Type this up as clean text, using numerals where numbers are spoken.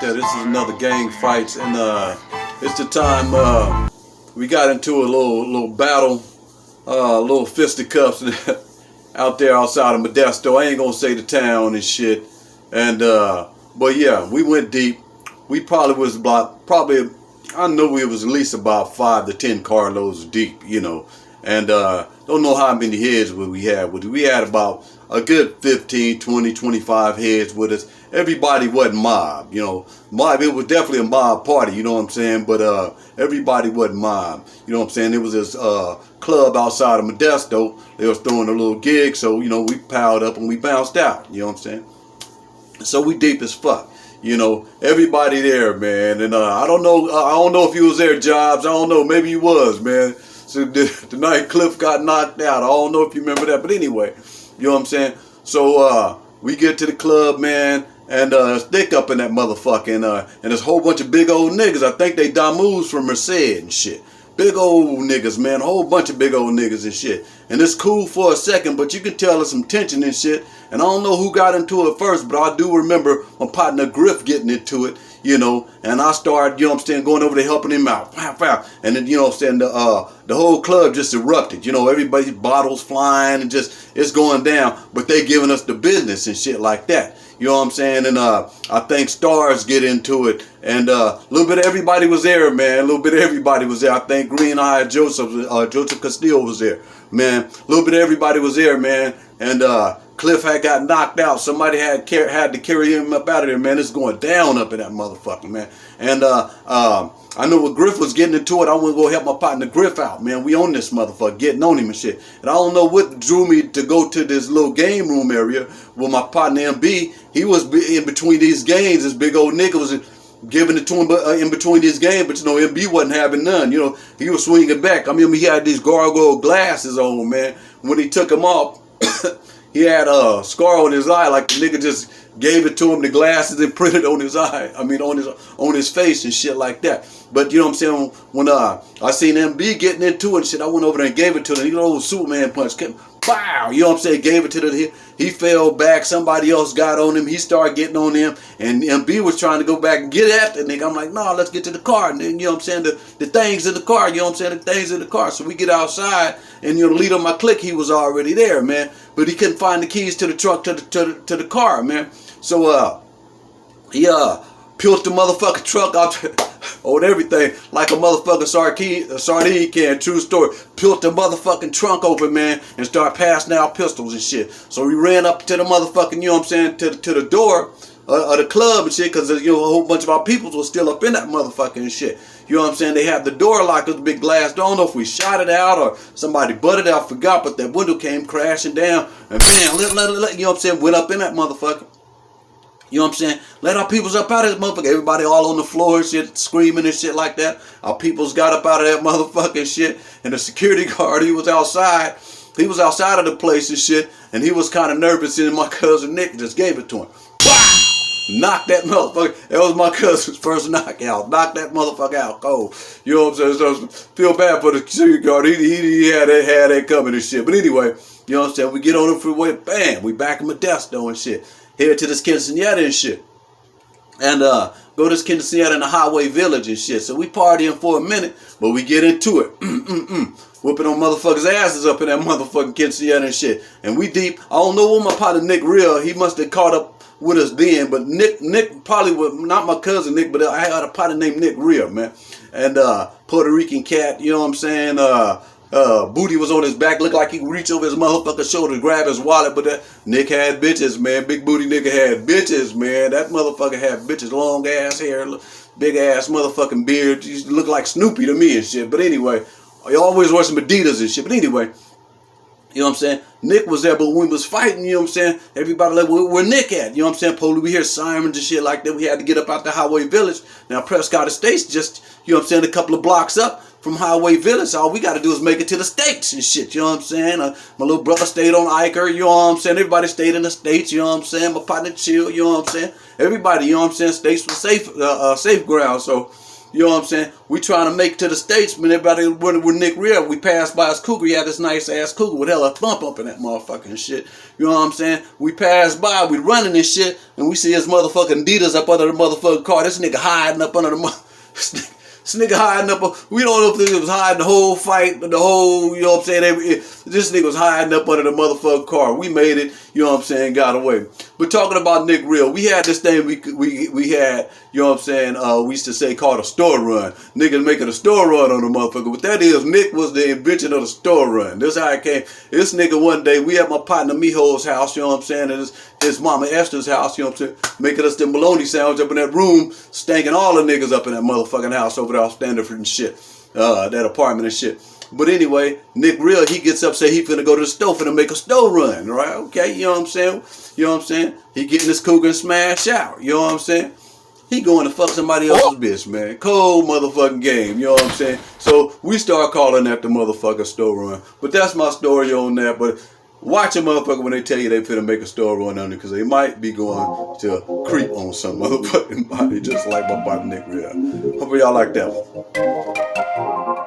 Yeah, this is another gang fights, and it's the time we got into a little battle, little fisticuffs out there outside of Modesto. I ain't gonna say the town and shit, and but yeah, we went deep. We probably was about I know we was at least about 5 to 10 carloads deep, you know, and don't know how many heads we had with it. We had about a good 15, 20, 25 heads with us. Everybody wasn't mob, you know. Mob, it was definitely a mob party, you know what I'm saying? But everybody wasn't mob, you know what I'm saying? It was this club outside of Modesto. They was throwing a little gig, so, you know, we piled up and we bounced out, you know what I'm saying? So we deep as fuck. You know, everybody there, man, and I don't know if you was there, Jobs. I don't know, maybe you was, man. So the night Cliff got knocked out. I don't know if you remember that, but anyway, you know what I'm saying. So we get to the club, man, and it's thick up in that motherfucking and there's a whole bunch of big old niggas. I think they Damus from MERCED and shit. Big old niggas, man, a whole bunch of big old niggas and shit. And it's cool for a second, but you can tell there's some tension and shit. And I don't know who got into it first, but I do remember my partner Griff getting into it, you know. And I started, you know what I'm saying, going over there helping him out. And then, you know what I'm saying, the whole club just erupted. You know, everybody's bottles flying and just, it's going down. But they giving us the business and shit like that. You know what I'm saying? And I think Stars get into it. And a little bit of everybody was there, man. A little bit of everybody was there. I think Green Eye Joseph Castillo was there, man. A little bit of everybody was there, man. And Cliff had got knocked out. Somebody had to carry him up out of there, man. It's going down up in that motherfucker, man. And I know when Griff was getting into it, I want to go help my partner Griff out, man. We on this motherfucker, getting on him and shit. And I don't know what drew me to go to this little game room area with my partner MB. He was in between these games. This big old nigga was giving it to him in between these games, but you know, MB wasn't having none. You know, he was swinging back. I mean, he had these gargoyle glasses on, man. When he took them off, he had a scar on his eye, like the nigga just gave it to him, the glasses, and printed on his eye. I mean, on his face and shit like that. But you know what I'm saying? When I seen MB getting into it and shit, I went over there and gave it to him. You know, Superman punch, pow! You know what I'm saying? Gave it to the. He fell back. Somebody else got on him. He started getting on him, and MB was trying to go back and get at the nigga. I'm like, no, let's get to the car. And then, you know what I'm saying? The things in the car. You know what I'm saying? The things in the car. So we get outside, and you know, the leader of my clique, he was already there, man. But he couldn't find the keys to the truck to the car, man. So he peeled the motherfucking truck out on everything like a motherfucking sardine can. True story. Peeled the motherfucking trunk open, man, and started passing out pistols and shit. So we ran up to the motherfucking, you know what I'm saying, to the door of the club and shit, because you know, a whole bunch of our peoples was still up in that motherfucking shit. You know what I'm saying? They had the door locked with a big glass door. I don't know if we shot it out or somebody butted it out, forgot, but that window came crashing down, and bam, you know what I'm saying, went up in that motherfucker. You know what I'm saying? Let our peoples up out of this motherfucker. Everybody all on the floor and shit, screaming and shit like that. Our peoples got up out of that motherfucking shit. And the security guard, he was outside. He was outside of the place and shit. And he was kind of nervous. And my cousin Nick just gave it to him. Wow! Knocked that motherfucker. That was my cousin's first knockout. Knocked that motherfucker out cold. You know what I'm saying? So feel bad for the security guard. He had that coming and shit. But anyway, you know what I'm saying? We get on the freeway. Bam! We back in Modesto and shit. Head to this quinceañera and shit. And go to this quinceañera in the highway village and shit. So we partying for a minute, but we get into it. Whooping on motherfuckers' asses up in that motherfucking quinceañera and shit. And we deep. I don't know what my partner Nick Real, he must have caught up with us then. But Nick probably was, not my cousin Nick, but I had a partner named Nick Real, man. And Puerto Rican cat, you know what I'm saying? Booty was on his back, looked like he could reach over his motherfucker's shoulder to grab his wallet, but that Nick had bitches, man. Big booty nigga had bitches, man. That motherfucker had bitches, long ass hair, big ass motherfucking beard. He looked like Snoopy to me and shit. But anyway, he always wore some Adidas and shit. But anyway, you know what I'm saying? Nick was there, but when we was fighting, you know what I'm saying? Everybody like, where Nick at? You know what I'm saying? Police, we hear sirens and shit like that. We had to get up out the highway village. Now Prescott Estates just, you know what I'm saying, a couple of blocks up from Highway Village. All we got to do is make it to the States and shit, you know what I'm saying? My little brother stayed on Iker, you know what I'm saying? Everybody stayed in the States, you know what I'm saying? My partner chill, you know what I'm saying? Everybody, you know what I'm saying? States was safe ground. So, You know what I'm saying? We trying to make it to the States, when everybody running with Nick Real. We passed by his cougar. He had this nice ass cougar with hella thump up in that motherfucking shit. You know what I'm saying? We passed by, we running this shit, and we see his motherfucking Adidas up under the motherfucking car. This nigga hiding up under the This nigga hiding up, we don't know if he was hiding the whole fight, the whole, you know what I'm saying, this nigga was hiding up under the motherfucking car. We made it, you know what I'm saying, got away. But talking about Nick Real, we had this thing we had, you know what I'm saying, we used to say called a store run. Niggas making a store run on the motherfucker. What that is, Nick was the invention of the store run. This how it came. This nigga one day, we at my partner Miho's house, you know what I'm saying, and his mama Esther's house, you know what I'm saying, making us the bologna sandwich up in that room, stanking all the niggas up in that motherfucking house over there off Standard and shit, that apartment and shit. But anyway, Nick Real, he gets up, say he finna go to the store, finna make a store run, right? Okay, you know what I'm saying? You know what I'm saying? He getting this cougar and smash out, you know what I'm saying? He going to fuck somebody else's bitch, man. Cold motherfucking game, you know what I'm saying? So we start calling that the motherfucking store run. But that's my story on that. But watch a motherfucker when they tell you they finna make a store run on it, because they might be going to creep on some motherfucking body, just like my body Nick Real. Hope y'all like that one.